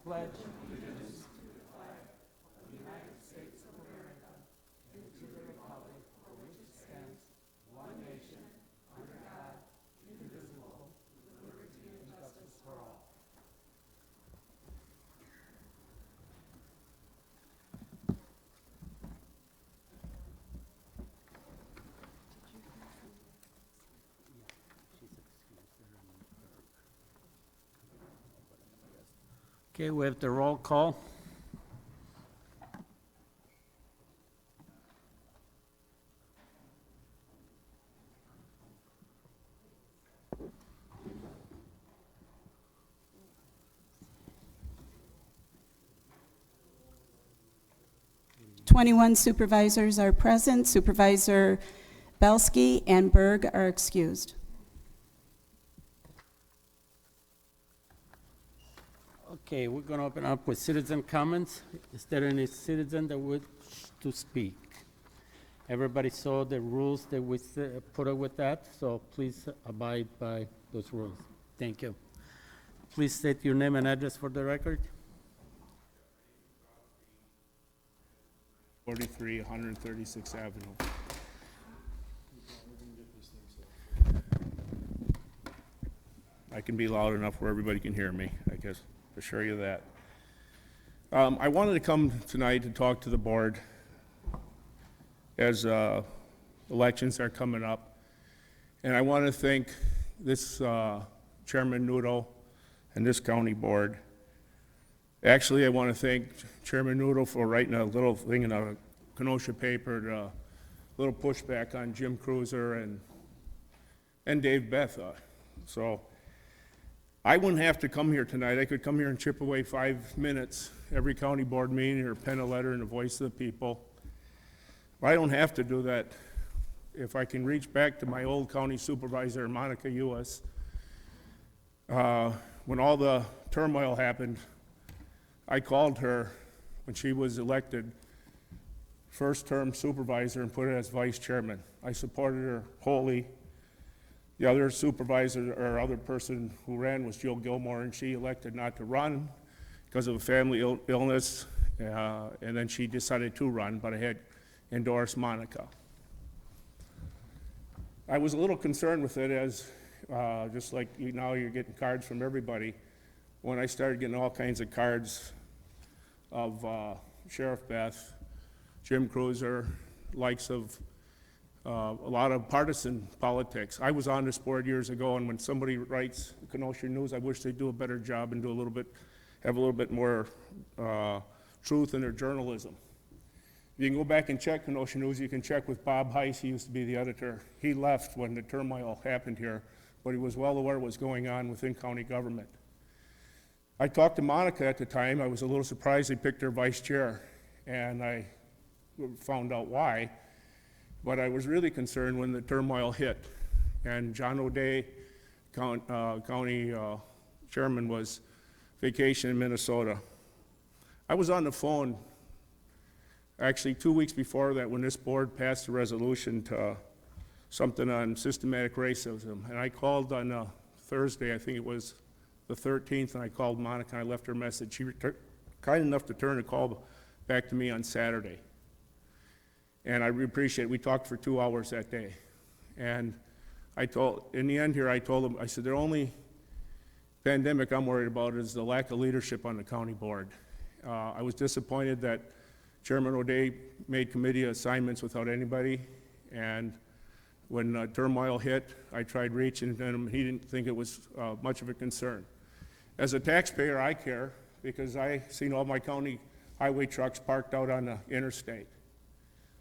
pledge Okay, we have the roll call. "21 supervisors are present. Supervisor Belsky and Berg are excused." Okay, we're going to open up with citizen comments. Is there any citizen that would to speak? Everybody saw the rules that we put up with that, so please abide by those rules. Thank you. Please state your name and address for the record. 43 136th Avenue. I can be loud enough where everybody can hear me, I guess, to assure you that. I wanted to come tonight to talk to the board as elections are coming up. And I want to thank this Chairman Noodle and this county board. Actually, I want to thank Chairman Noodle for writing a little thing in a Kenosha paper, a little pushback on Jim Cruiser and Dave Betha. So I wouldn't have to come here tonight. I could come here and chip away 5 minutes every county board meeting or pen a letter in the voice of the people. But I don't have to do that. If I can reach back to my old county supervisor, Monica Ewis, when all the turmoil happened, I called her when she was elected first-term supervisor and put her as vice chairman. I supported her wholly. The other supervisor or other person who ran was Jill Gilmore, and she elected not to run because of a family illness, and then she decided to run, but I had endorsed Monica. I was a little concerned with it as, just like now you're getting cards from everybody, when I started getting all kinds of cards of Sheriff Beth, Jim Cruiser, likes of a lot of partisan politics. I was on this board years ago, and when somebody writes Kenosha News, I wish they'd do a better job and have a little bit more truth in their journalism. You can go back and check Kenosha News. You can check with Bob Heiss. He used to be the editor. He left when the turmoil happened here, but he was well aware of what was going on within county government. I talked to Monica at the time. I was a little surprised they picked her vice chair, and I found out why. But I was really concerned when the turmoil hit, and John O'Day, county chairman, was vacation in Minnesota. I was on the phone actually 2 weeks before that when this board passed a resolution to something on systematic racism, and I called on Thursday, I think it was the 13th, and I called Monica and I left her a message. She was kind enough to turn the call back to me on Saturday. And I appreciate it. We talked for 2 hours that day. And in the end here, I told them, I said, the only pandemic I'm worried about is the lack of leadership on the county board. I was disappointed that Chairman O'Day made committee assignments without anybody. And when turmoil hit, I tried reaching him. He didn't think it was much of a concern. As a taxpayer, I care because I seen all my county highway trucks parked out on the interstate.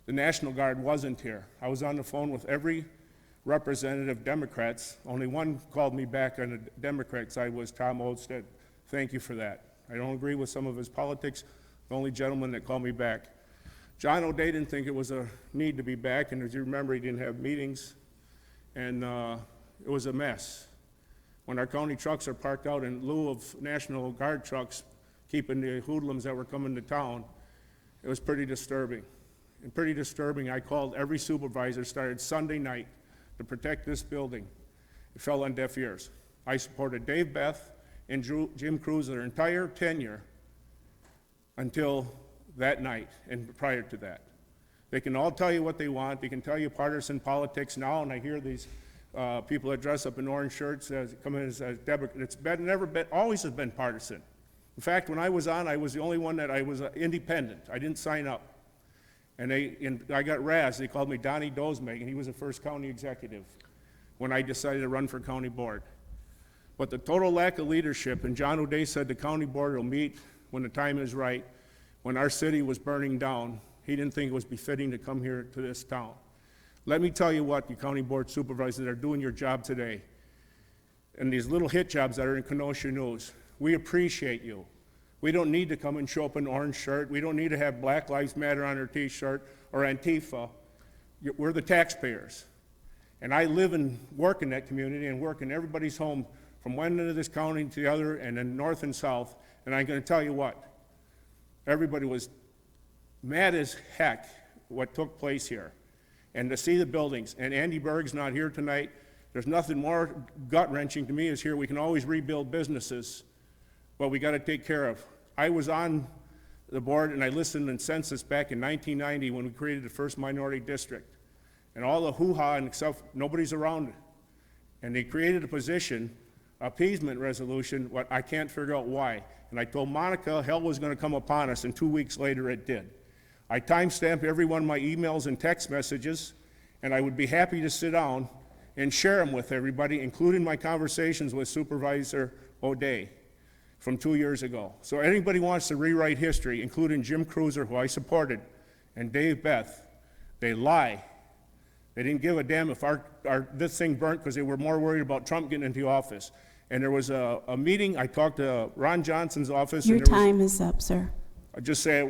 The National Guard wasn't here. I was on the phone with every representative Democrats. Only one called me back on the Democrat side was Tom Olmsted. Thank you for that. I don't agree with some of his politics. The only gentleman that called me back. John O'Day didn't think it was a need to be back, and as you remember, he didn't have meetings, and it was a mess. When our county trucks are parked out in lieu of National Guard trucks keeping the hoodlums that were coming to town, it was pretty disturbing. And pretty disturbing, I called every supervisor, started Sunday night, to protect this building. It fell on deaf ears. I supported Dave Beth and Jim Cruz their entire tenure until that night and prior to that. They can all tell you what they want. They can tell you partisan politics now, and I hear these people that dress up in orange shirts come in as Democrats. It's always has been partisan. In fact, when I was on, I was the only one that I was independent. I didn't sign up. And I got razzed. They called me Donnie Dozemeg, and he was the first county executive when I decided to run for county board. But the total lack of leadership, and John O'Day said the county board will meet when the time is right. When our city was burning down, he didn't think it was befitting to come here to this town. Let me tell you what, you county board supervisors that are doing your job today, and these little hit jobs that are in Kenosha News, we appreciate you. We don't need to come and show up in an orange shirt. We don't need to have Black Lives Matter on our t-shirt or Antifa. We're the taxpayers. And I live and work in that community and work in everybody's home from one end of this county to the other and then north and south. And I'm going to tell you what, everybody was mad as heck what took place here. And to see the buildings, and Andy Berg's not here tonight, there's nothing more gut-wrenching to me is here we can always rebuild businesses, but we got to take care of. I was on the board and I listened in census back in 1990 when we created the first minority district. And all the hoo-ha and stuff, nobody's around it. And they created a position, appeasement resolution, what I can't figure out why. And I told Monica hell was going to come upon us, and 2 weeks later it did. I timestamped every one of my emails and text messages, and I would be happy to sit down and share them with everybody, including my conversations with Supervisor O'Day from 2 years ago. So anybody wants to rewrite history, including Jim Cruiser, who I supported, and Dave Beth, they lie. They didn't give a damn if this thing burnt because they were more worried about Trump getting into office. And there was a meeting, I talked to Ron Johnson's office. Your time is up, sir. I just say,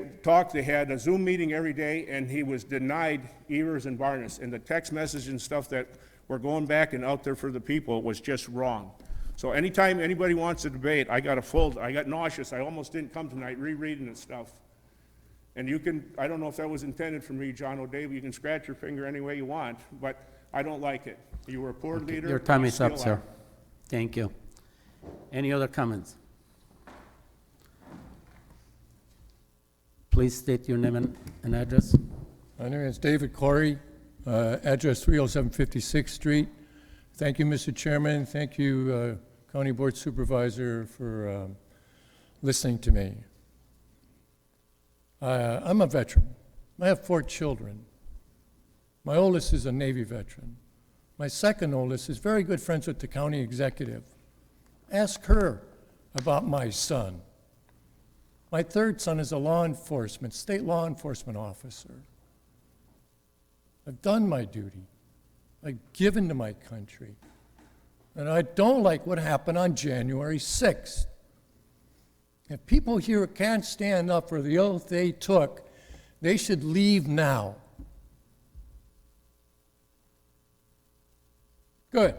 they had a Zoom meeting every day, and he was denied Evers and Barnes. And the text message and stuff that were going back and out there for the people was just wrong. So anytime anybody wants to debate, I got nauseous. I almost didn't come tonight rereading this stuff. And you can, I don't know if that was intended for me, John O'Day, but you can scratch your finger any way you want, but I don't like it. You were a poor leader. Your time is up, still sir. are. Thank you. Any other comments? Please state your name and address. My name is David Corey, address 307 56th Street. Thank you, Mr. Chairman. Thank you, County Board Supervisor, for listening to me. I'm a veteran. I have 4 children. My oldest is a Navy veteran. My second oldest is very good friends with the county executive. Ask her about my son. My third son is a state law enforcement officer. I've done my duty. I've given to my country. And I don't like what happened on January 6th. If people here can't stand up for the oath they took, they should leave now. Good.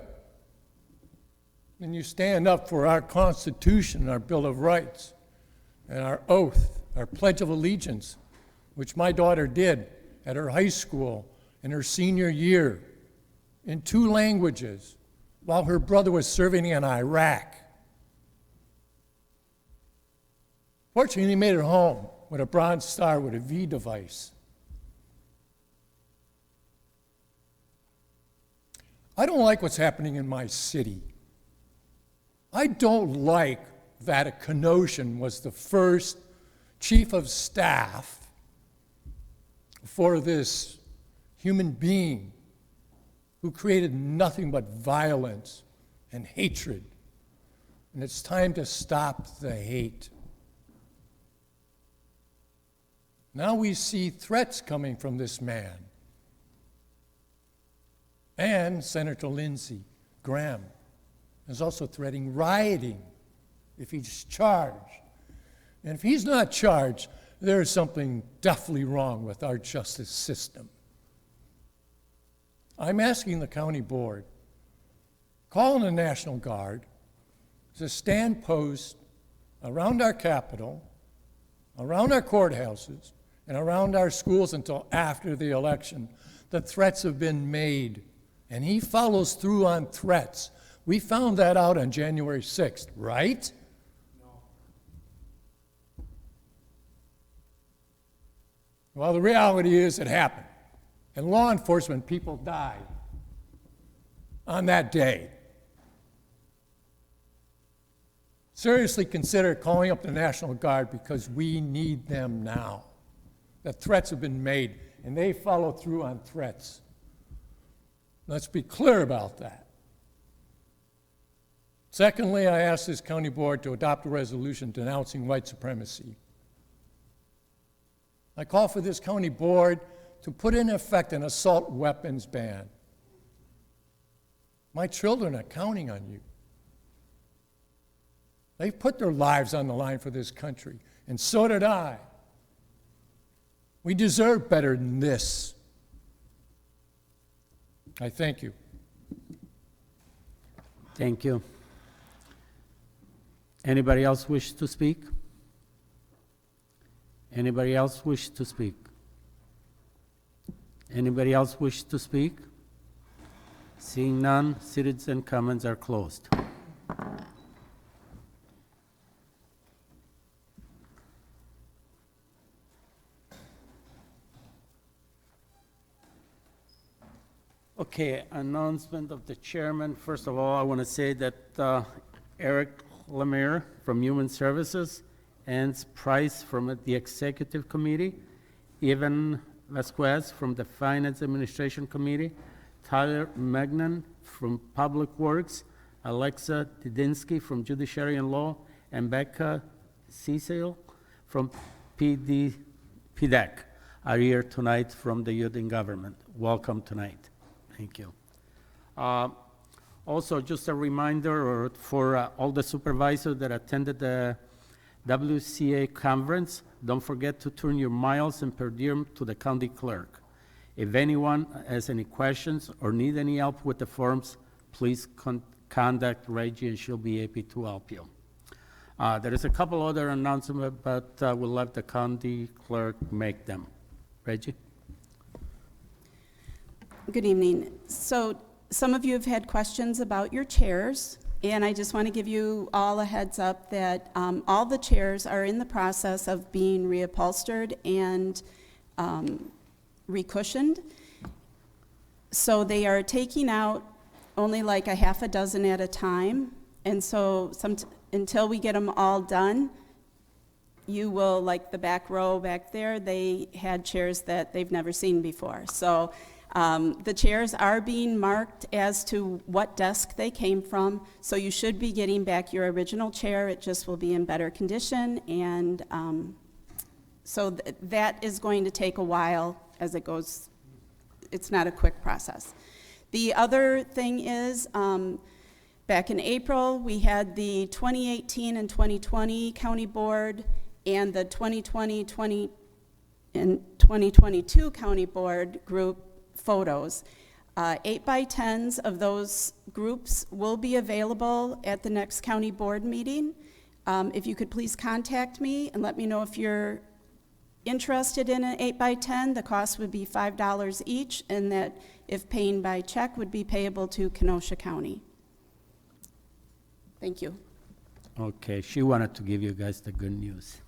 And you stand up for our Constitution, our Bill of Rights, and our oath, our Pledge of Allegiance, which my daughter did at her high school in her senior year in 2 languages while her brother was serving in Iraq. Fortunately, he made it home with a Bronze Star with a V device. I don't like what's happening in my city. I don't like that a Kenosian was the first chief of staff for this human being who created nothing but violence and hatred. And it's time to stop the hate. Now we see threats coming from this man. And Senator Lindsey Graham is also threatening rioting if he's charged. And if he's not charged, there's something definitely wrong with our justice system. I'm asking the county board, call in the National Guard to stand post around our Capitol, around our courthouses, and around our schools until after the election. The threats have been made, and he follows through on threats. We found that out on January 6th, right? Well, the reality is it happened. And law enforcement people died on that day. Seriously consider calling up the National Guard because we need them now. The threats have been made, and they follow through on threats. Let's be clear about that. Secondly, I ask this county board to adopt a resolution denouncing white supremacy. I call for this county board to put in effect an assault weapons ban. My children are counting on you. They've put their lives on the line for this country, and so did I. We deserve better than this. I thank you. Thank you. Anybody else wish to speak? Anybody else wish to speak? Anybody else wish to speak? Seeing none, citizen comments are closed. Okay, announcement of the chairman. First of all, I want to say that Eric Lemire from Human Services, Ann Price from the Executive Committee, Evan Vasquez from the Finance Administration Committee, Tyler Magnan from Public Works, Alexa Didinsky from Judiciary and Law, and Becca Cecil from PDEC are here tonight from the Youth in Government. Welcome tonight. Thank you. Also, just a reminder for all the supervisors that attended the WCA conference, don't forget to turn your miles and per diem to the county clerk. If anyone has any questions or need any help with the forms, please contact Reggie and she'll be happy to help you. There is a couple other announcements, but we'll let the county clerk make them. Reggie? Good evening. So some of you have had questions about your chairs, and I just want to give you all a heads up that all the chairs are in the process of being reupholstered and recushioned. So they are taking out only like a half a dozen at a time, and so until we get them all done, you will, like the back row back there, they had chairs that they've never seen before. So the chairs are being marked as to what desk they came from, so you should be getting back your original chair. It just will be in better condition, and so that is going to take a while as it goes. It's not a quick process. The other thing is, back in April, we had the 2018 and 2020 County Board and the 2020 and 2022 County Board group photos. 8x10s of those groups will be available at the next county board meeting. If you could please contact me and let me know if you're interested in an 8x10. The cost would be $5 each, and that if paying by check would be payable to Kenosha County. Thank you. Okay, she wanted to give you guys the good news.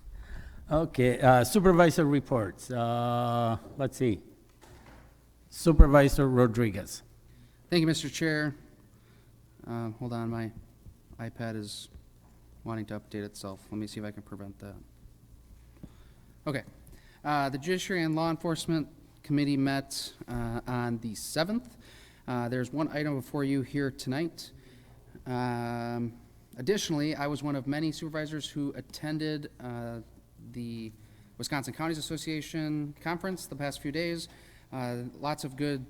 Okay, supervisor reports. Let's see. Supervisor Rodriguez. Thank you, Mr. Chair. Hold on, my iPad is wanting to update itself. Let me see if I can prevent that. Okay. The Judiciary and Law Enforcement Committee met on the 7th. There's one item before you here tonight. Additionally, I was one of many supervisors who attended the Wisconsin Counties Association conference the past few days. Lots of good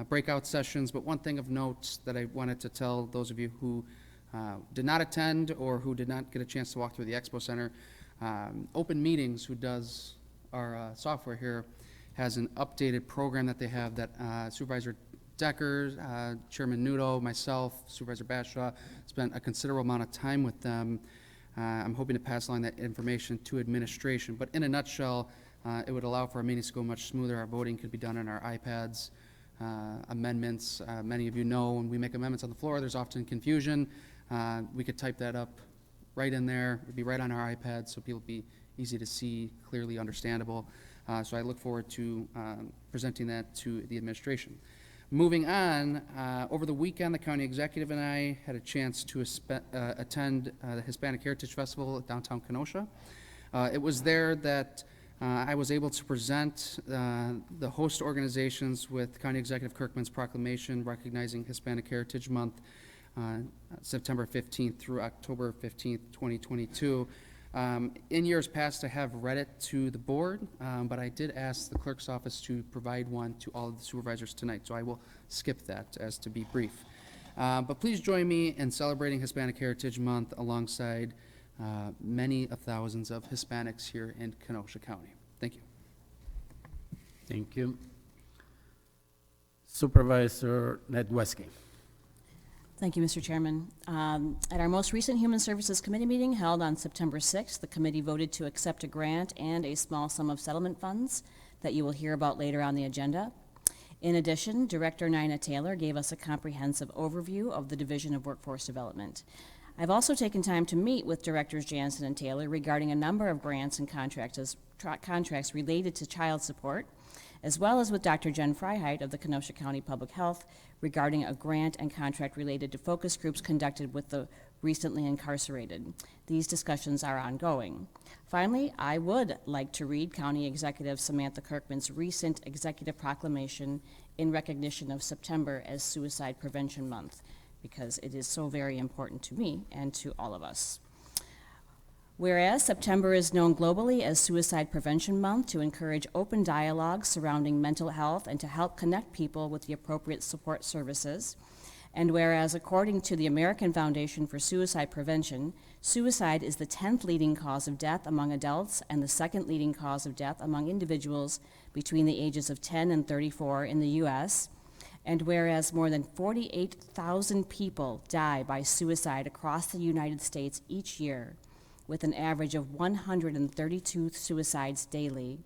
breakout sessions, but one thing of note that I wanted to tell those of you who did not attend or who did not get a chance to walk through the Expo Center, Open Meetings, who does our software here, has an updated program that they have that Supervisor Decker, Chairman Nudo, myself, Supervisor Bashaw spent a considerable amount of time with them. I'm hoping to pass along that information to administration, but in a nutshell, it would allow for our meetings to go much smoother. Our voting could be done on our iPads. Amendments, many of you know when we make amendments on the floor, there's often confusion. We could type that up right in there. It'd be right on our iPads, so people be easy to see, clearly understandable. So I look forward to presenting that to the administration. Moving on, over the weekend, the county executive and I had a chance to attend the Hispanic Heritage Festival at downtown Kenosha. It was there that I was able to present the host organizations with County Executive Kirkman's proclamation recognizing Hispanic Heritage Month, September 15th through October 15th, 2022. In years past, I have read it to the board, but I did ask the clerk's office to provide one to all of the supervisors tonight, so I will skip that as to be brief. But please join me in celebrating Hispanic Heritage Month alongside many of thousands of Hispanics here in Kenosha County. Thank you. Thank you. Supervisor Nedweski. Thank you, Mr. Chairman. At our most recent Human Services Committee meeting held on September 6th, the committee voted to accept a grant and a small sum of settlement funds that you will hear about later on the agenda. In addition, Director Nina Taylor gave us a comprehensive overview of the Division of Workforce Development. I've also taken time to meet with Directors Jansen and Taylor regarding a number of grants and contracts related to child support, as well as with Dr. Jen Freiheit of the Kenosha County Public Health regarding a grant and contract related to focus groups conducted with the recently incarcerated. These discussions are ongoing. Finally, I would like to read County Executive Samantha Kirkman's recent executive proclamation in recognition of September as Suicide Prevention Month, because it is so very important to me and to all of us. Whereas September is known globally as Suicide Prevention Month to encourage open dialogue surrounding mental health and to help connect people with the appropriate support services, and whereas according to the American Foundation for Suicide Prevention, suicide is the 10th leading cause of death among adults and the 2nd leading cause of death among individuals between the ages of 10 and 34 in the U.S., and whereas more than 48,000 people die by suicide across the United States each year, with an average of 132 suicides daily,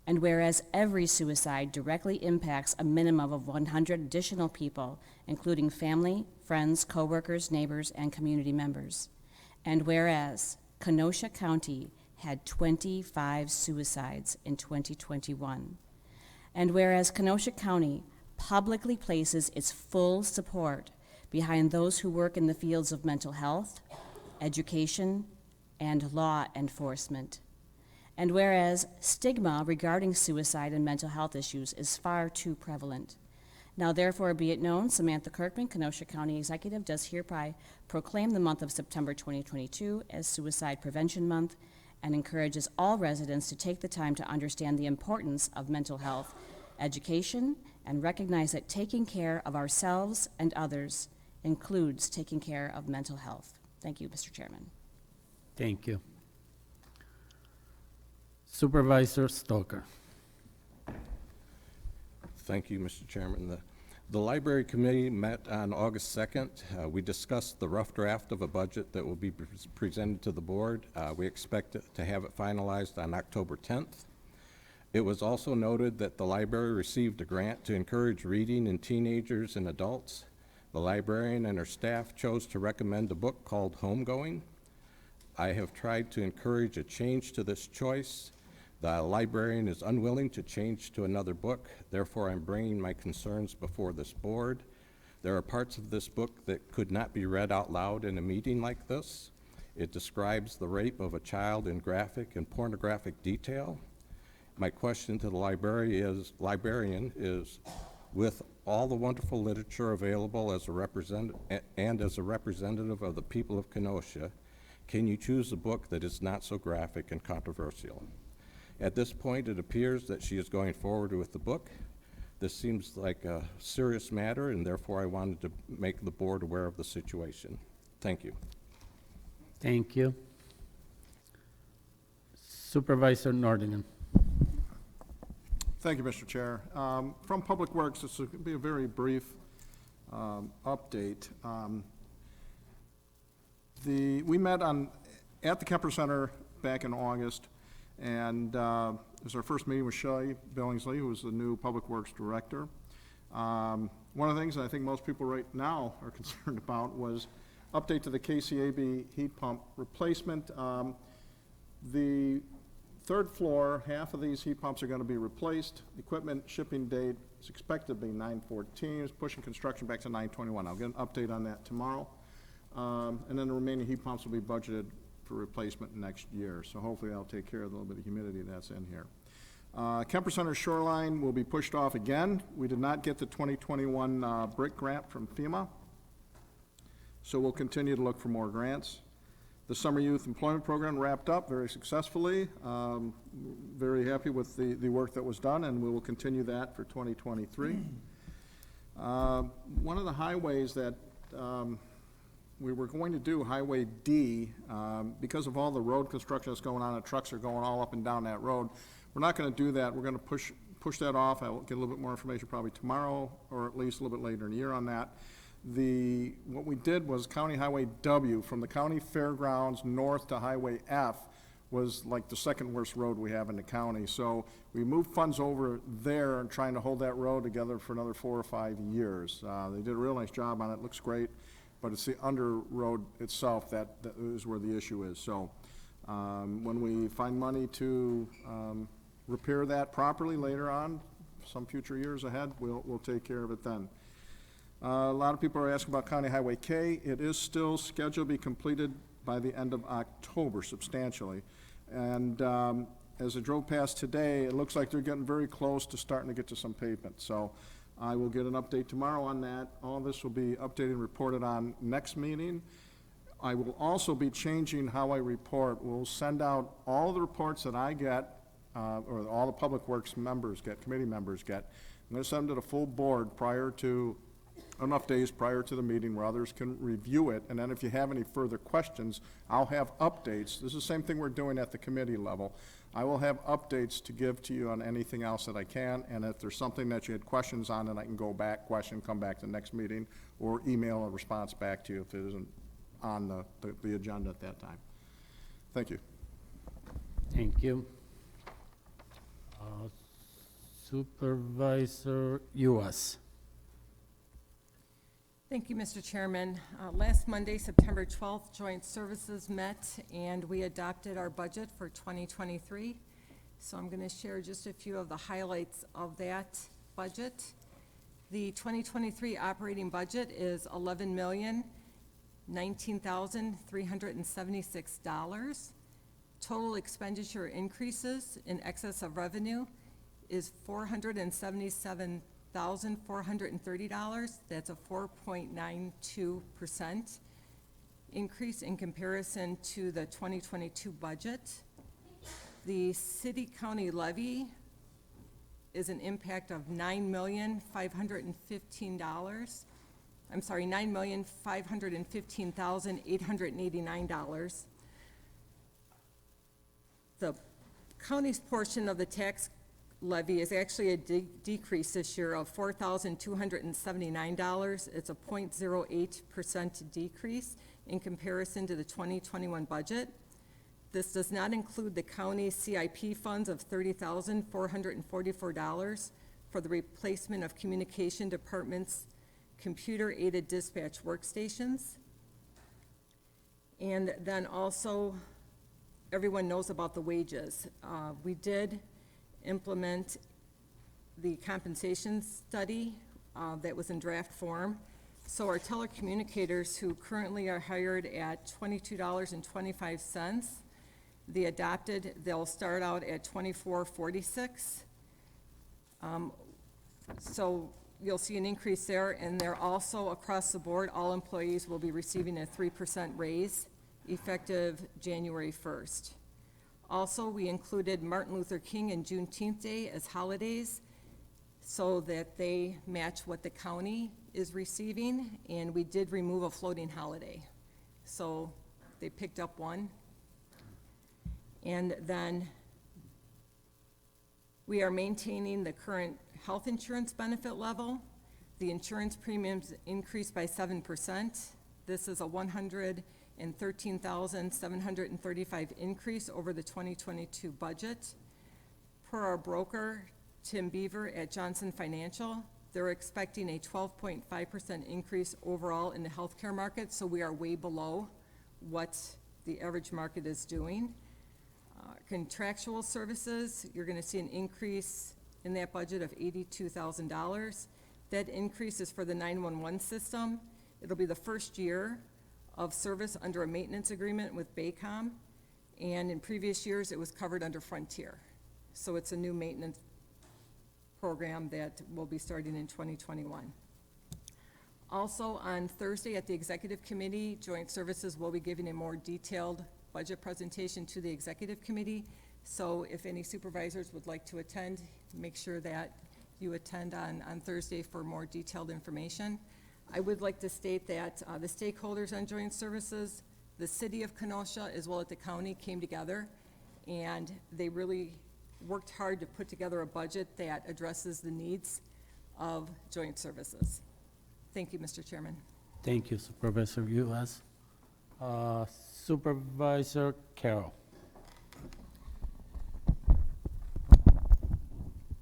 and whereas every suicide directly impacts a minimum of 100 additional people, including family, friends, coworkers, neighbors, and community members, and whereas Kenosha County had 25 suicides in 2021, and whereas Kenosha County publicly places its full support behind those who work in the fields of mental health, education, and law enforcement. And whereas stigma regarding suicide and mental health issues is far too prevalent. Now therefore be it known, Samantha Kirkman, Kenosha County Executive, does hereby proclaim the month of September 2022 as Suicide Prevention Month and encourages all residents to take the time to understand the importance of mental health education and recognize that taking care of ourselves and others includes taking care of mental health. Thank you, Mr. Chairman. Thank you. Supervisor Stoker. Thank you, Mr. Chairman. The Library Committee met on August 2nd. We discussed the rough draft of a budget that will be presented to the board. We expect to have it finalized on October 10th. It was also noted that the library received a grant to encourage reading in teenagers and adults. The librarian and her staff chose to recommend a book called Homegoing. I have tried to encourage a change to this choice. The librarian is unwilling to change to another book, therefore I'm bringing my concerns before this board. There are parts of this book that could not be read out loud in a meeting like this. It describes the rape of a child in graphic and pornographic detail. My question to the librarian is, with all the wonderful literature available as a representative of the people of Kenosha, can you choose a book that is not so graphic and controversial? At this point, it appears that she is going forward with the book. This seems like a serious matter, and therefore I wanted to make the board aware of the situation. Thank you. Thank you. Supervisor Nordingen. Thank you, Mr. Chair. From Public Works, this will be a very brief update. We met at the Kemper Center back in August, and it was our first meeting with Shelley Billingsley, who is the new Public Works Director. One of the things that I think most people right now are concerned about was update to the KCAB heat pump replacement. The third floor, half of these heat pumps are gonna be replaced. Equipment shipping date is expected to be 9/14, it's pushing construction back to 9/21. I'll get an update on that tomorrow. And then the remaining heat pumps will be budgeted for replacement next year, so hopefully that'll take care of the little bit of humidity that's in here. Kemper Center shoreline will be pushed off again. We did not get the 2021 brick grant from FEMA, so we'll continue to look for more grants. The Summer Youth Employment Program wrapped up very successfully. Very happy with the work that was done, and we will continue that for 2023. One of the highways that we were going to do, Highway D, because of all the road construction that's going on, and trucks are going all up and down that road, we're not gonna do that. We're gonna push that off. I'll get a little bit more information probably tomorrow, or at least a little bit later in the year on that. What we did was County Highway W, from the county fairgrounds north to Highway F, was like the second worst road we have in the county. So we moved funds over there and trying to hold that road together for another 4 or 5 years. They did a real nice job on it, looks great, but it's the under road itself that is where the issue is. So when we find money to repair that properly later on, some future years ahead, we'll take care of it then. A lot of people are asking about County Highway K. It is still scheduled to be completed by the end of October substantially. And as I drove past today, it looks like they're getting very close to starting to get to some pavement. So I will get an update tomorrow on that. All this will be updated and reported on next meeting. I will also be changing how I report. We'll send out all the reports that I get, or all the Public Works members get, committee members get. I'm gonna send them to the full board enough days prior to the meeting where others can review it, and then if you have any further questions, I'll have updates. This is the same thing we're doing at the committee level. I will have updates to give to you on anything else that I can, and if there's something that you had questions on, then I can go back, come back to the next meeting, or email a response back to you if it isn't on the agenda at that time. Thank you. Thank you. Supervisor Uas. Thank you, Mr. Chairman. Last Monday, September 12th, Joint Services met and we adopted our budget for 2023. So I'm going to share just a few of the highlights of that budget. The 2023 operating budget is $11,019,376. Total expenditure increases in excess of revenue is $477,430. That's a 4.92% increase in comparison to the 2022 budget. The city-county levy is an impact of $9,515,889. The county's portion of the tax levy is actually a decrease this year of $4,279. It's a 0.08% decrease in comparison to the 2021 budget. This does not include the county CIP funds of $30,444 for the replacement of communication department's computer-aided dispatch workstations. And then also, everyone knows about the wages. We did implement the compensation study that was in draft form. So our telecommunicators who currently are hired at $22.25, they'll start out at $24.46. So you'll see an increase there, and they're also across the board, all employees will be receiving a 3% raise effective January 1st. Also, we included Martin Luther King and Juneteenth Day as holidays so that they match what the county is receiving, and we did remove a floating holiday. So they picked up one. And then we are maintaining the current health insurance benefit level. The insurance premiums increased by 7%. This is a $113,735 increase over the 2022 budget. Per our broker, Tim Beaver at Johnson Financial, they're expecting a 12.5% increase overall in the healthcare market, so we are way below what the average market is doing. Contractual services, you're gonna see an increase in that budget of $82,000. That increase is for the 911 system. It'll be the first year of service under a maintenance agreement with Baycom, and in previous years, it was covered under Frontier. So it's a new maintenance program that will be starting in 2021. Also, on Thursday at the Executive Committee, Joint Services will be giving a more detailed budget presentation to the Executive Committee. So if any supervisors would like to attend, make sure that you attend on Thursday for more detailed information. I would like to state that the stakeholders on Joint Services, the City of Kenosha, as well as the county, came together, and they really worked hard to put together a budget that addresses the needs of Joint Services. Thank you, Mr. Chairman. Thank you, Supervisor Ulas. Supervisor Carroll.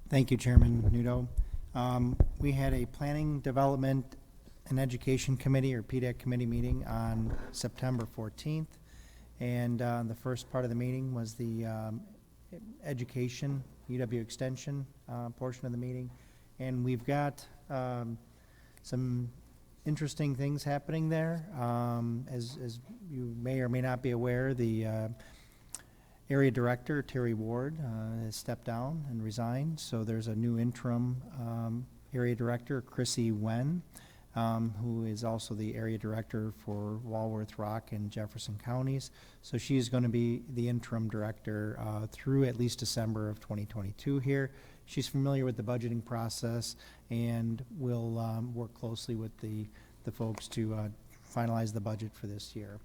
Thank you, Chairman Nudo. We had a Planning, Development, and Education Committee, or PDEC committee meeting on September 14th. And the first part of the meeting was the education, UW Extension portion of the meeting. And we've got some interesting things happening there. As you may or may not be aware, the area director, Terry Ward, has stepped down and resigned. So there's a new interim area director, Chrissy Wen, who is also the area director for Walworth, Rock, and Jefferson counties. So she's going to be the interim director through at least December of 2022 here. She's familiar with the budgeting process and will work closely with the folks to finalize the budget for this year.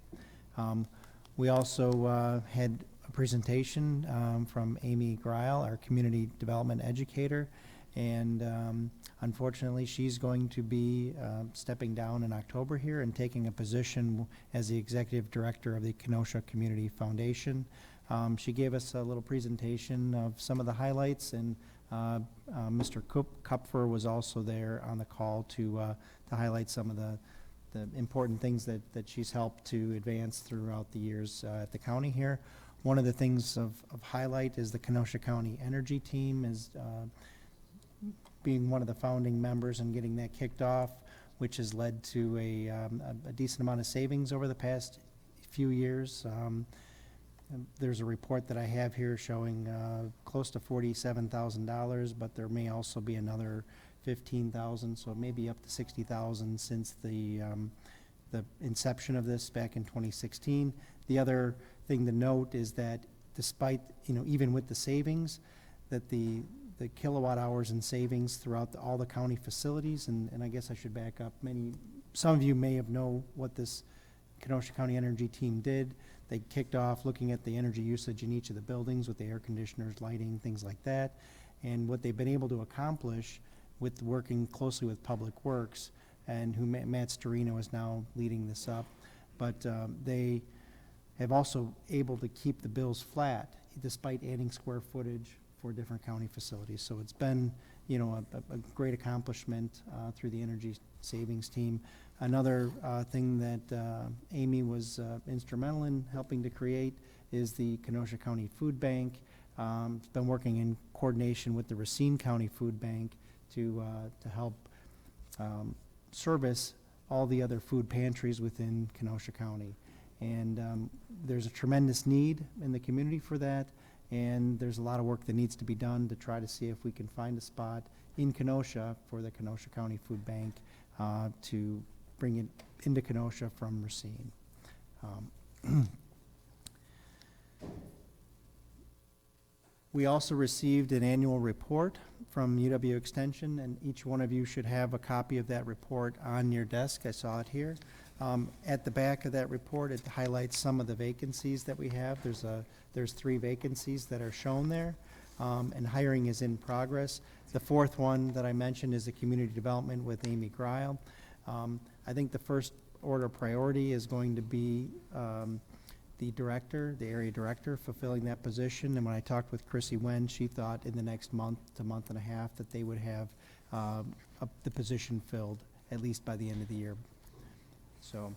We also had a presentation from Amy Greil, our community development educator, and unfortunately she's going to be stepping down in October here and taking a position as the executive director of the Kenosha Community Foundation. She gave us a little presentation of some of the highlights, and Mr. Kupfer was also there on the call to highlight some of the important things that she's helped to advance throughout the years at the county here. One of the things of highlight is the Kenosha County Energy Team is being one of the founding members and getting that kicked off, which has led to a decent amount of savings over the past few years. There's a report that I have here showing close to $47,000, but there may also be another $15,000, so it may be up to $60,000 since the inception of this back in 2016. The other thing to note is that despite, even with the savings, that the kilowatt hours in savings throughout all the county facilities, and I guess I should back up, some of you may have known what this Kenosha County Energy Team did. They kicked off looking at the energy usage in each of the buildings with the air conditioners, lighting, things like that. And what they've been able to accomplish with working closely with Public Works, and who Matt Storino is now leading this up, but they have also able to keep the bills flat despite adding square footage for different county facilities. So it's been, a great accomplishment through the energy savings team. Another thing that Amy was instrumental in helping to create is the Kenosha County Food Bank. It's been working in coordination with the Racine County Food Bank to help service all the other food pantries within Kenosha County. And there's a tremendous need in the community for that, and there's a lot of work that needs to be done to try to see if we can find a spot in Kenosha for the Kenosha County Food Bank to bring it into Kenosha from Racine. We also received an annual report from UW Extension, and each one of you should have a copy of that report on your desk. I saw it here. At the back of that report, it highlights some of the vacancies that we have. There's 3 vacancies that are shown there, and hiring is in progress. The 4th one that I mentioned is the community development with Amy Greil. I think the first order of priority is going to be the area director, fulfilling that position. And when I talked with Chrissy Wen, she thought in the next month to month and a half that they would have the position filled, at least by the end of the year. So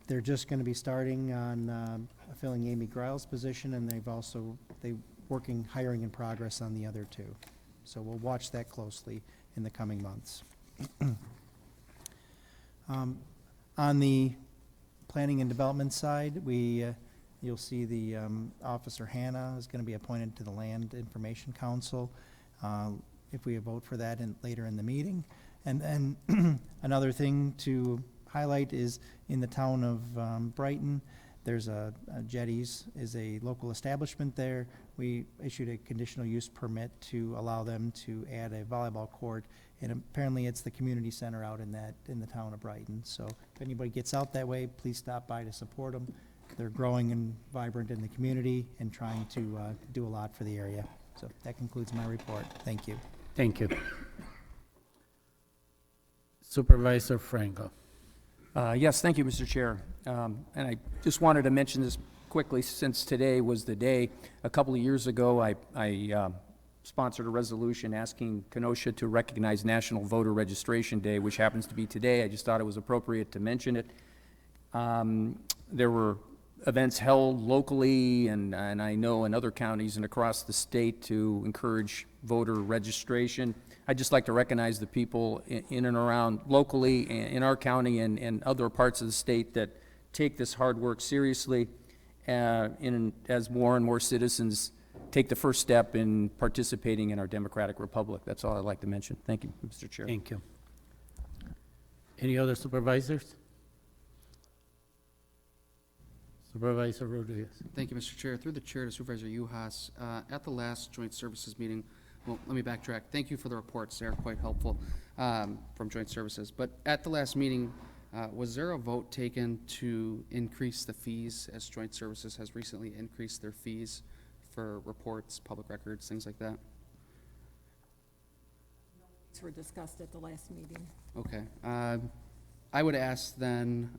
They're just going to be starting on filling Amy Griles' position, and they working, hiring in progress on the other two. So we'll watch that closely in the coming months. On the planning and development side, you'll see the Officer Hannah is going to be appointed to the Land Information Council if we vote for that later in the meeting. And then another thing to highlight is in the town of Brighton, there's a Jetties is a local establishment there. We issued a conditional use permit to allow them to add a volleyball court, and apparently it's the community center out in the town of Brighton. So if anybody gets out that way, please stop by to support them. They're growing and vibrant in the community and trying to do a lot for the area. So that concludes my report. Thank you. Thank you. Supervisor Franco. Yes, thank you, Mr. Chair. And I just wanted to mention this quickly, since today was the day. A couple of years ago, I sponsored a resolution asking Kenosha to recognize National Voter Registration Day, which happens to be today. I just thought it was appropriate to mention it. There were events held locally, and I know in other counties and across the state to encourage voter registration. I'd just like to recognize the people in and around locally in our county and other parts of the state that take this hard work seriously, as more and more citizens take the first step in participating in our democratic republic. That's all I'd like to mention. Thank you, Mr. Chair. Thank you. Any other supervisors? Supervisor Rodriguez. Thank you, Mr. Chair. Through the chair to Supervisor Uhas, at the last Joint Services meeting, well, let me backtrack. Thank you for the reports. They're quite helpful from Joint Services. But at the last meeting, was there a vote taken to increase the fees, as Joint Services has recently increased their fees for reports, public records, things like that? These were discussed at the last meeting. Okay. I would ask then,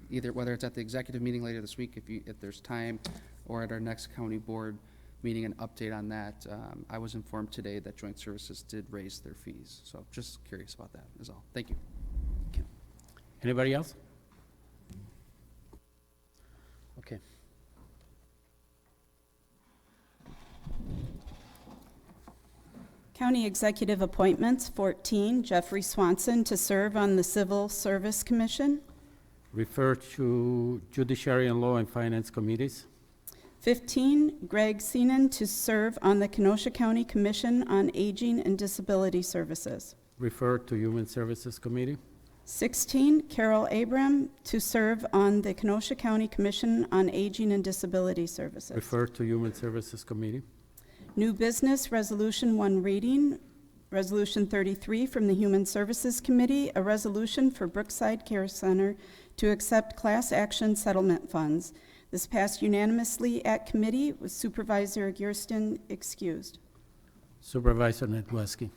either whether it's at the executive meeting later this week, if there's time, or at our next county board meeting, an update on that. I was informed today that Joint Services did raise their fees, so just curious about that is all. Thank you. Anybody else? Okay. County Executive Appointments, 14, Jeffrey Swanson to serve on the Civil Service Commission. Refer to Judiciary and Law and Finance Committees. 15, Greg Seenan to serve on the Kenosha County Commission on Aging and Disability Services. Refer to Human Services Committee. 16, Carol Abram to serve on the Kenosha County Commission on Aging and Disability Services. Refer to Human Services Committee. New Business Resolution 1 reading, Resolution 33 from the Human Services Committee, a resolution for Brookside Care Center to accept class action settlement funds. This passed unanimously at committee with Supervisor Gerstin excused. Supervisor Nedwesky.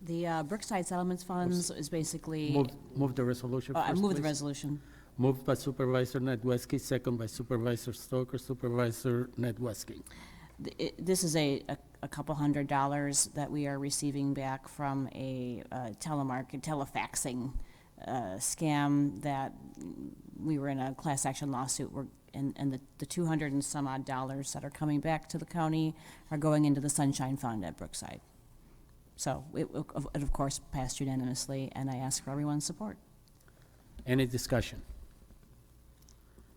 The Brookside Settlements Funds is basically, Move the resolution first, I move the please. resolution. Moved by Supervisor Nedwesky, second by Supervisor Stoker. Supervisor Nedwesky. This is a couple $100 that we are receiving back from a telefaxing scam that we were in a class action lawsuit, and the 200 and some odd dollars that are coming back to the county are going into the Sunshine Fund at Brookside. So it of course passed unanimously, and I ask for everyone's support. Any discussion?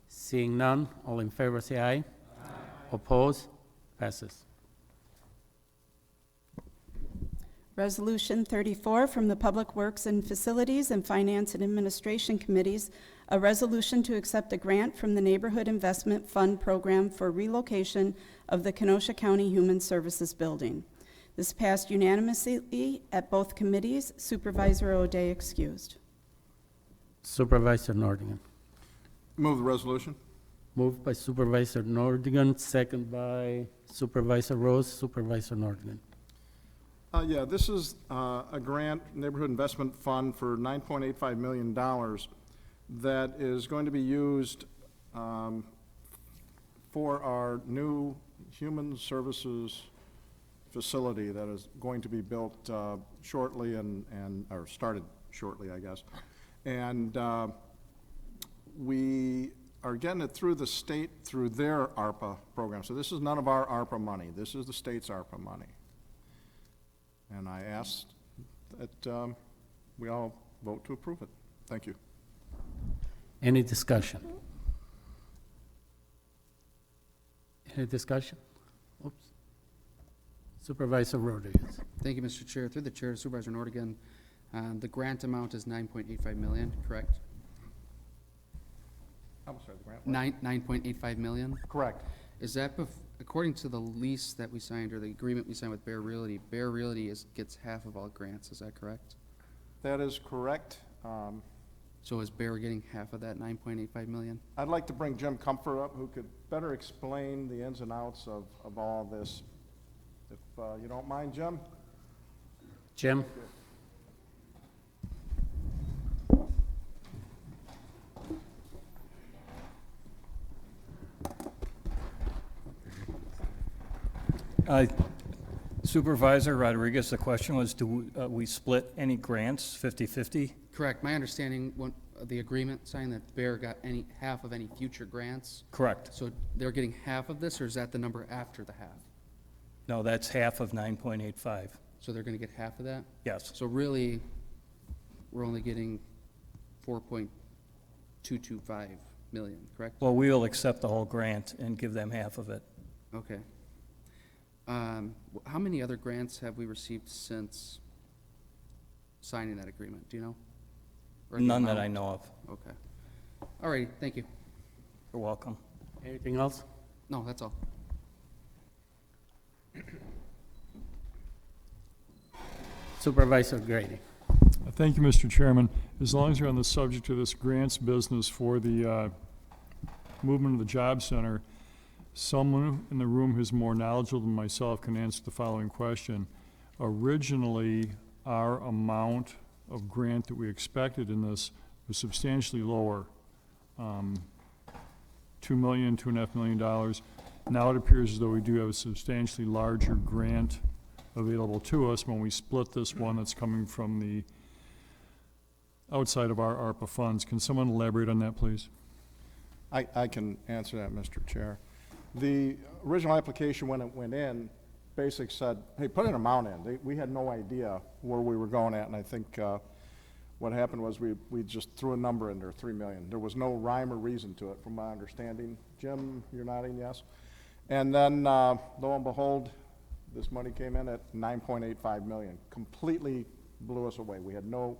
Seeing none, all in favor say aye. Aye. Oppose? Passes. Resolution 34 from the Public Works and Facilities and Finance and Administration Committees, a resolution to accept a grant from the Neighborhood Investment Fund Program for relocation of the Kenosha County Human Services Building. This passed unanimously at both committees. Supervisor O'Day excused. Supervisor Nordigan. Move the resolution. Moved by Supervisor Nordigan, second by Supervisor Rose. Supervisor Nordigan. Yeah, this is a grant, Neighborhood Investment Fund for $9.85 million that is going to be used for our new human services facility that is going to be built shortly or started shortly, I guess. And we are getting it through the state, through their ARPA program. So this is none of our ARPA money. This is the state's ARPA money. And I asked that we all vote to approve it. Thank you. Any discussion? Any discussion? Oops. Supervisor Rodriguez. Thank you, Mr. Chair. Through the chair, Supervisor Nordigan, the grant amount is 9.85 million, correct? I'm sorry, the grant. 9.85 million? Correct. Is that, according to the lease that we signed, or the agreement we signed with Bear Realty gets half of all grants, is that correct? That is correct. So is Bear getting half of that 9.85 million? I'd like to bring Jim Comfort up, who could better explain the ins and outs of all this. If you don't mind, Jim? Jim? Supervisor Rodriguez, the question was, do we split any grants 50/50? Correct. My understanding, when the agreement signed, that Bear got half of any future grants. Correct. So they're getting half of this, or is that the number after the half? No, that's half of 9.85. So they're gonna get half of that? Yes. So really, we're only getting 4.225 million, correct? Well, we will accept the whole grant and give them half of it. Okay. How many other grants have we received since signing that agreement? Do you know? Or the None that amount? I know of. Okay. All right, thank you. You're welcome. Anything else? No, that's all. Supervisor Grady. Thank you, Mr. Chairman. As long as you're on the subject of this grants business for the movement of the job center, someone in the room who's more knowledgeable than myself can answer the following question. Originally, our amount of grant that we expected in this was substantially lower, $2 million, $2.5 million. Now it appears as though we do have a substantially larger grant available to us when we split this one that's coming from the outside of our ARPA funds. Can someone elaborate on that, please? I can answer that, Mr. Chair. The original application, when it went in, basically said, hey, put an amount in. We had no idea where we were going at, and I think what happened was we just threw a number in there, 3 million. There was no rhyme or reason to it, from my understanding. Jim, you're nodding yes? And then, lo and behold, this money came in at 9.85 million. Completely blew us away. We had no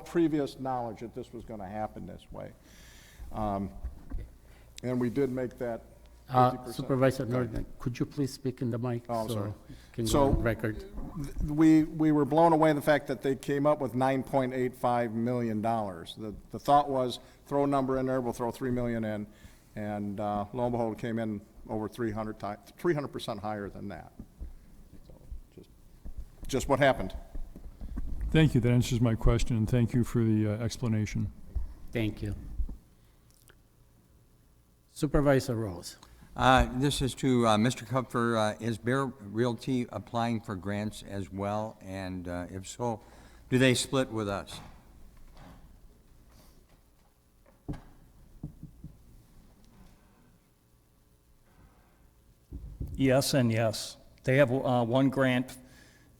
previous knowledge that this was going to happen this way. And we did make that 50%. Supervisor Norton, could you please speak in the mic? Oh, I'm sorry. Can So- go on record. We were blown away the fact that they came up with $9.85 million. The thought was, throw a number in there, we'll throw 3 million in, and lo and behold, it came in over 300% higher than that. So just what happened. Thank you. That answers my question, and thank you for the explanation. Thank you. Supervisor Rose. This is to Mr. Kupfer. Is Bear Realty applying for grants as well? And if so, do they split with us? Yes and yes. They have one grant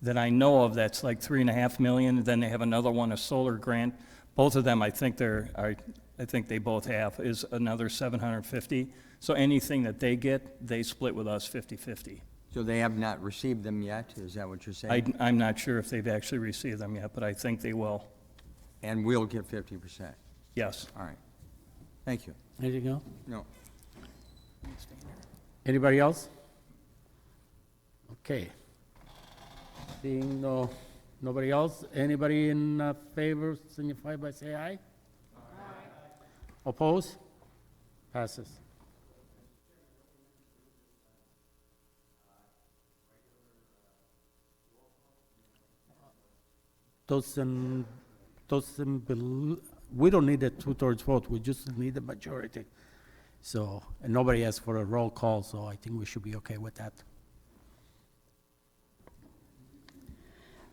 that I know of that's like $3.5 million. Then they have another one, a solar grant. Both of them, I think they both have, is another $750. So anything that they get, they split with us 50/50. So they have not received them yet? Is that what you're saying? I'm not sure if they've actually received them yet, but I think they will. And we'll get 50%? Yes. All right. Thank you. Anything else? No. Anybody else? Okay. Seeing nobody else, anybody in favor, signify by say aye. Aye. Oppose? Passes. We don't need a 2/3 vote, we just need a majority. So, and nobody asked for a roll call, so I think we should be okay with that.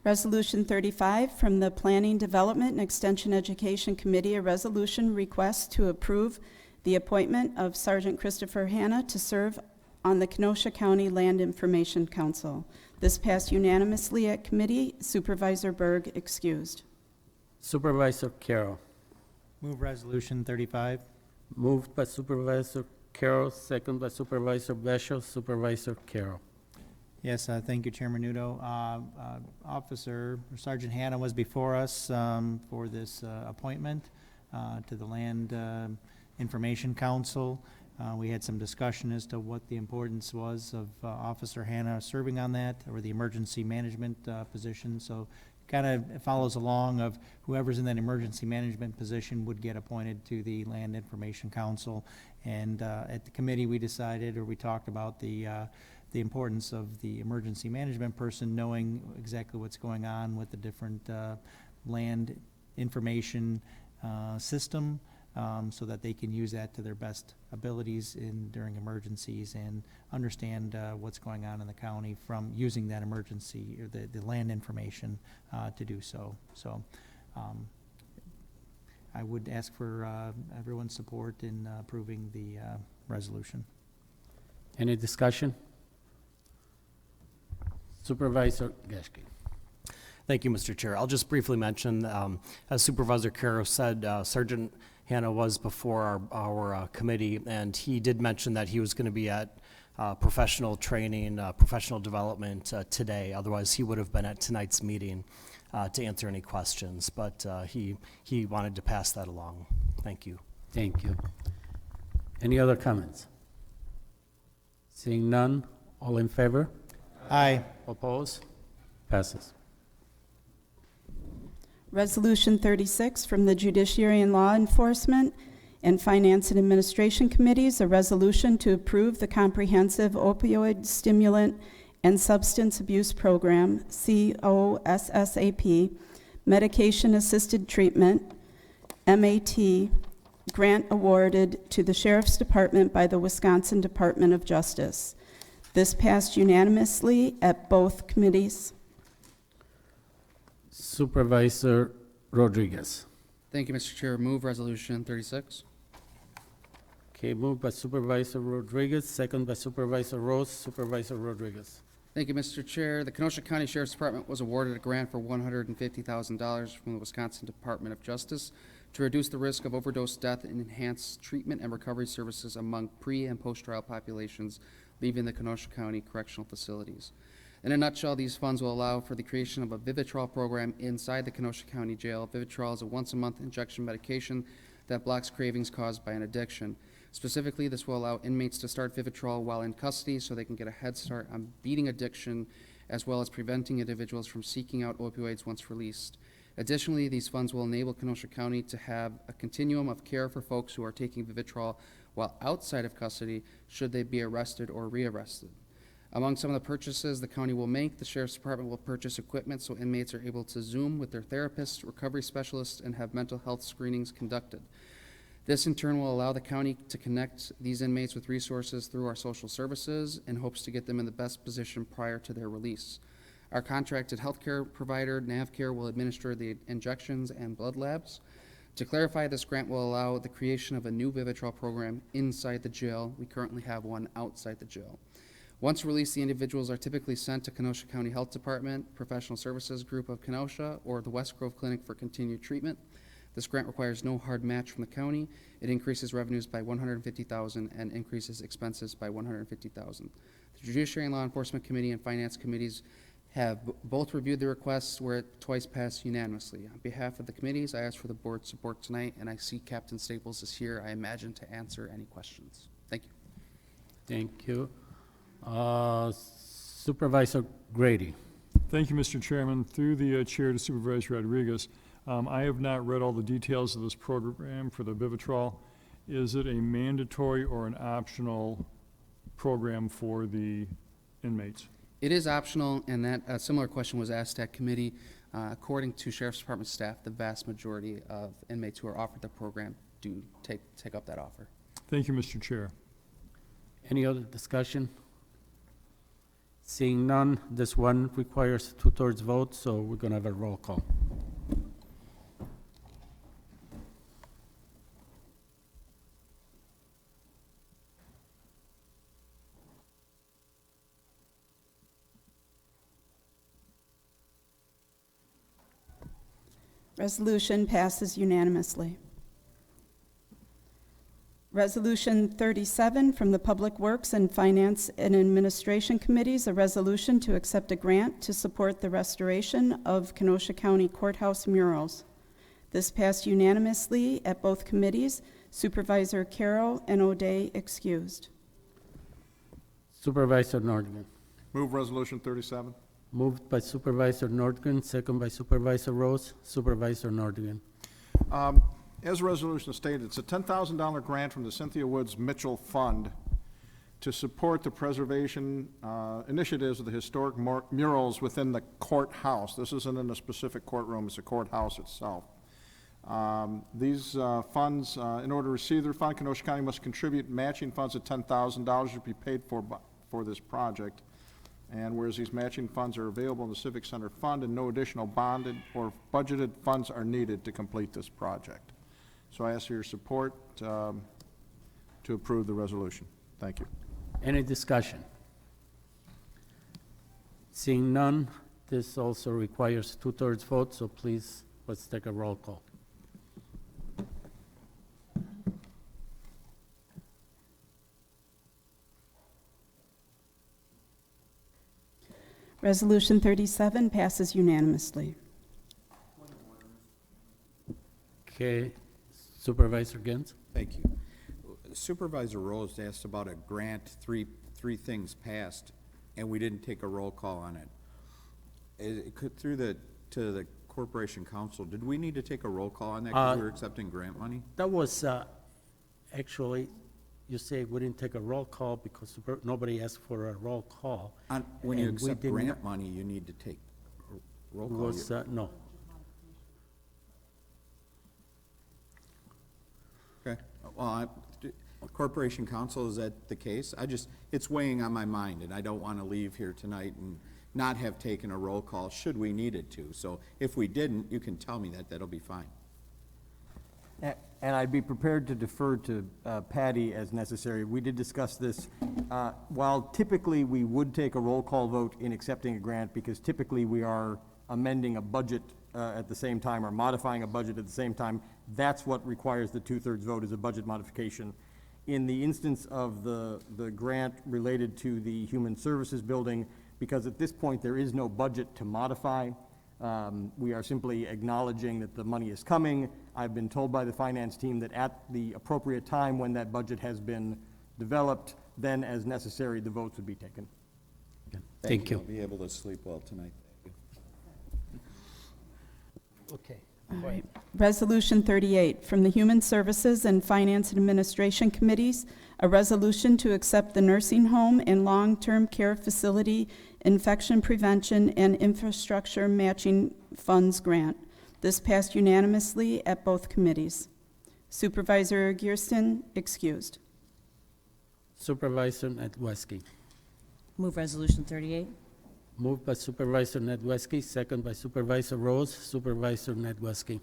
Resolution 35, from the Planning, Development, and Extension Education Committee, a resolution request to approve the appointment of Sergeant Christopher Hanna to serve on the Kenosha County Land Information Council. This passed unanimously at committee. Supervisor Berg excused. Supervisor Carroll. Move Resolution 35. Moved by Supervisor Carroll, second by Supervisor Bishop. Supervisor Carroll. Yes, thank you, Chairman Nudo. Officer Sergeant Hanna was before us for this appointment to the Land Information Council. We had some discussion as to what the importance was of Officer Hanna serving on that, or the emergency management position. So kind of follows along of whoever's in that emergency management position would get appointed to the Land Information Council. And at the committee, we decided, or we talked about the importance of the emergency management person knowing exactly what's going on with the different land information system, so that they can use that to their best abilities during emergencies and understand what's going on in the county from using that emergency or the land information to do so. So I would ask for everyone's support in approving the resolution. Any discussion? Supervisor Geschke. Thank you, Mr. Chair. I'll just briefly mention, as Supervisor Carroll said, Sergeant Hanna was before our committee, and he did mention that he was going to be at professional training, professional development today. Otherwise, he would have been at tonight's meeting to answer any questions, but he wanted to pass that along. Thank you. Thank you. Any other comments? Seeing none, all in favor? Aye. Oppose? Passes. Resolution 36, from the Judiciary and Law Enforcement and Finance and Administration Committees, a resolution to approve the Comprehensive Opioid Stimulant and Substance Abuse Program, COSSAP, Medication-Assisted Treatment, MAT, grant awarded to the Sheriff's Department by the Wisconsin Department of Justice. This passed unanimously at both committees. Supervisor Rodriguez. Thank you, Mr. Chair. Move Resolution 36. Okay, moved by Supervisor Rodriguez, second by Supervisor Rose. Supervisor Rodriguez. Thank you, Mr. Chair. The Kenosha County Sheriff's Department was awarded a grant for $150,000 from the Wisconsin Department of Justice to reduce the risk of overdose death and enhance treatment and recovery services among pre- and post-trial populations leaving the Kenosha County Correctional Facilities. In a nutshell, these funds will allow for the creation of a Vivitrol program inside the Kenosha County Jail. Vivitrol is a once-a-month injection medication that blocks cravings caused by an addiction. Specifically, this will allow inmates to start Vivitrol while in custody so they can get a head start on beating addiction, as well as preventing individuals from seeking out opioids once released. Additionally, these funds will enable Kenosha County to have a continuum of care for folks who are taking Vivitrol while outside of custody should they be arrested or rearrested. Among some of the purchases the county will make, the Sheriff's Department will purchase equipment so inmates are able to Zoom with their therapists, recovery specialists, and have mental health screenings conducted. This in turn will allow the county to connect these inmates with resources through our social services in hopes to get them in the best position prior to their release. Our contracted healthcare provider, NavCare, will administer the injections and blood labs. To clarify, this grant will allow the creation of a new Vivitrol program inside the jail. We currently have one outside the jail. Once released, the individuals are typically sent to Kenosha County Health Department, Professional Services Group of Kenosha, or the West Grove Clinic for continued treatment. This grant requires no hard match from the county. It increases revenues by $150,000 and increases expenses by $150,000. The Judiciary and Law Enforcement Committee and Finance Committees have both reviewed the requests where it twice passed unanimously. On behalf of the committees, I ask for the board's support tonight, and I see Captain Staples is here, I imagine, to answer any questions. Thank you. Thank you. Supervisor Grady. Thank you, Mr. Chairman. Through the chair to Supervisor Rodriguez, I have not read all the details of this program for the Vivitrol. Is it a mandatory or an optional program for the inmates? It is optional, and that a similar question was asked at committee. According to Sheriff's Department staff, the vast majority of inmates who are offered the program do take up that offer. Thank you, Mr. Chair. Any other discussion? Seeing none, this one requires two-thirds vote, so we're gonna have a roll call. Resolution passes unanimously. Resolution 37 from the Public Works and Finance and Administration Committees, a resolution to accept a grant to support the restoration of Kenosha County Courthouse murals. This passed unanimously at both committees. Supervisor Carroll and O'Day excused. Supervisor Nordgren. Move Resolution 37. Moved by Supervisor Nordgren, second by Supervisor Rose. Supervisor Nordgren. As the resolution stated, it's a $10,000 grant from the Cynthia Woods Mitchell Fund to support the preservation initiatives of the historic murals within the courthouse. This isn't in a specific courtroom, it's a courthouse itself. These funds, in order to receive their fund, Kenosha County must contribute matching funds of $10,000 to be paid for this project. And whereas these matching funds are available in the Civic Center Fund and no additional bonded or budgeted funds are needed to complete this project. So I ask for your support to approve the resolution. Thank you. Any discussion? Seeing none, this also requires two-thirds vote, so please, let's take a roll call. Resolution 37 passes unanimously. Okay, Supervisor Gens? Thank you. Supervisor Rose asked about a grant, three things passed, and we didn't take a roll call on it. To the Corporation Council, did we need to take a roll call on that because we were accepting grant money? That was, actually, you say we didn't take a roll call because nobody asked for a roll call. When you and we accept did grant not- money, you need to take a roll It call. was, no. Okay. Well, Corporation Council, is that the case? It's weighing on my mind, and I don't want to leave here tonight and not have taken a roll call should we needed to. So if we didn't, you can tell me that, that'll be fine. And I'd be prepared to defer to Patty as necessary. We did discuss this. While typically we would take a roll call vote in accepting a grant, because typically we are amending a budget at the same time or modifying a budget at the same time, that's what requires the two-thirds vote, is a budget modification. In the instance of the grant related to the Human Services Building, because at this point there is no budget to modify, we are simply acknowledging that the money is coming. I've been told by the finance team that at the appropriate time when that budget has been developed, then as necessary, the votes would be taken. Thank you. I'll be able to sleep well tonight. Thank you. Okay. All right. Resolution 38, from the Human Services and Finance and Administration Committees, a resolution to accept the nursing home and long-term care facility infection prevention and infrastructure matching funds grant. This passed unanimously at both committees. Supervisor Gearston excused. Supervisor Nedwesky. Move Resolution 38. Moved by Supervisor Nedwesky, second by Supervisor Rose. Supervisor Nedwesky.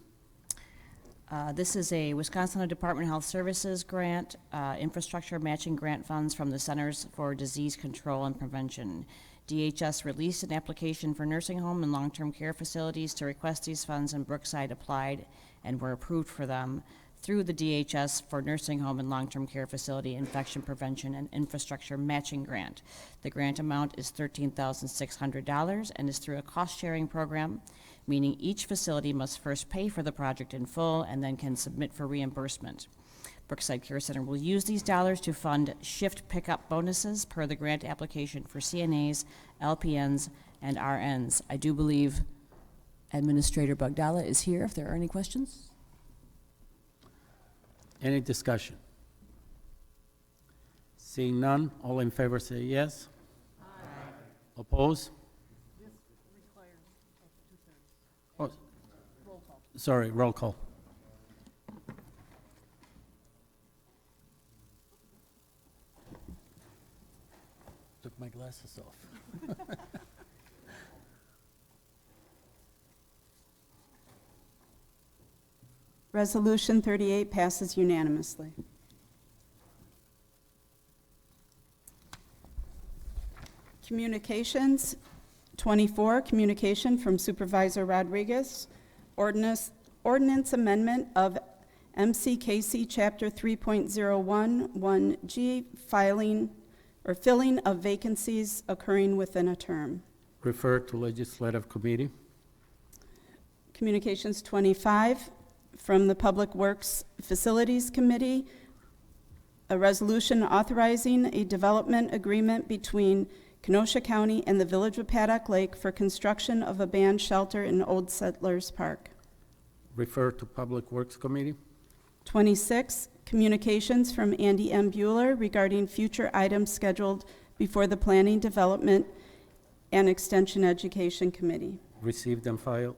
This is a Wisconsin Department of Health Services grant, infrastructure matching grant funds from the Centers for Disease Control and Prevention. DHS released an application for nursing home and long-term care facilities to request these funds, and Brookside applied and were approved for them through the DHS for nursing home and long-term care facility infection prevention and infrastructure matching grant. The grant amount is $13,600 and is through a cost-sharing program, meaning each facility must first pay for the project in full and then can submit for reimbursement. Brookside Care Center will use these dollars to fund shift pickup bonuses per the grant application for CNAs, LPNs, and RNs. I do believe Administrator Bogdala is here if there are any questions. Any discussion? Seeing none, all in favor say yes. Aye. Oppose? Oh, sorry, roll call. took my glasses off. Resolution 38 passes unanimously. Communications, 24, communication from Supervisor Rodriguez, ordinance amendment of MCKC Chapter 3.011G, filling of vacancies occurring within a term. Refer to Legislative Committee. Communications 25, from the Public Works Facilities Committee, a resolution authorizing a development agreement between Kenosha County and the Village of Paddock Lake for construction of a band shelter in Old Settlers Park. Refer to Public Works Committee. 26, communications from Andy M. Bueller regarding future items scheduled before the Planning, Development, and Extension Education Committee. Received and filed.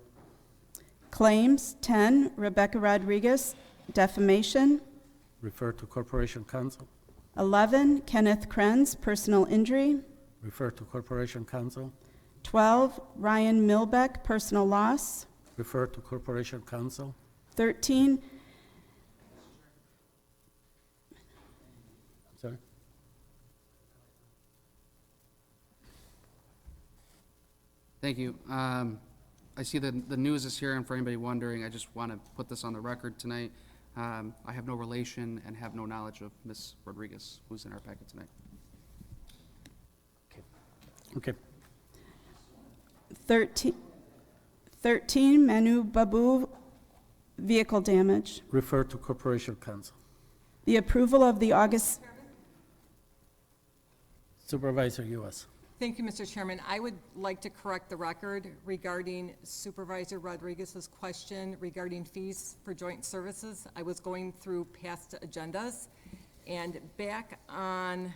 Claims, 10, Rebecca Rodriguez, defamation. Refer to Corporation Counsel. 11, Kenneth Krenz, personal injury. Refer to Corporation Counsel. 12, Ryan Milbeck, personal loss. Refer to Corporation Counsel. 13, Sorry. Thank you. I see the news is here, and for anybody wondering, I just want to put this on the record tonight. I have no relation and have no knowledge of Ms. Rodriguez, who's in our packet tonight. Okay. 13, Manu Babu, vehicle damage. Refer to Corporation Counsel. The approval of the August, Supervisor U.S. Thank you, Mr. Chairman. I would like to correct the record regarding Supervisor Rodriguez's question regarding fees for joint services. I was going through past agendas, and back on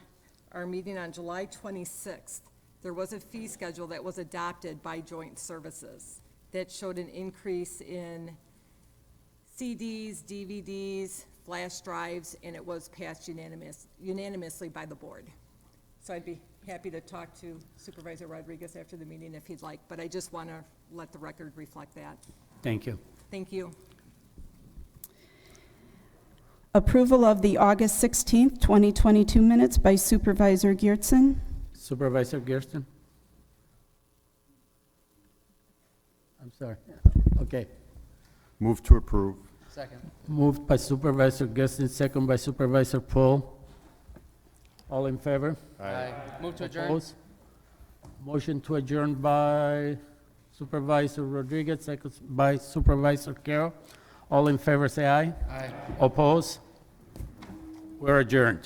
our meeting on July 26th, there was a fee schedule that was adopted by joint services that showed an increase in CDs, DVDs, flash drives, and it was passed unanimously by the board. So I'd be happy to talk to Supervisor Rodriguez after the meeting if he'd like, but I just want to let the record reflect that. Thank you. Thank you. approval of the August 16th, 2022 minutes by Supervisor Geertsen. Supervisor Gersten? I'm sorry. Okay. Move to approve. Second. Moved by Supervisor Gersten, second by Supervisor Paul. All in favor? Aye. Move to adjourn. Opposed? Motion to adjourn by Supervisor Rodriguez, second by Supervisor Carroll. All in favor, say aye. Aye. Oppose? We're adjourned.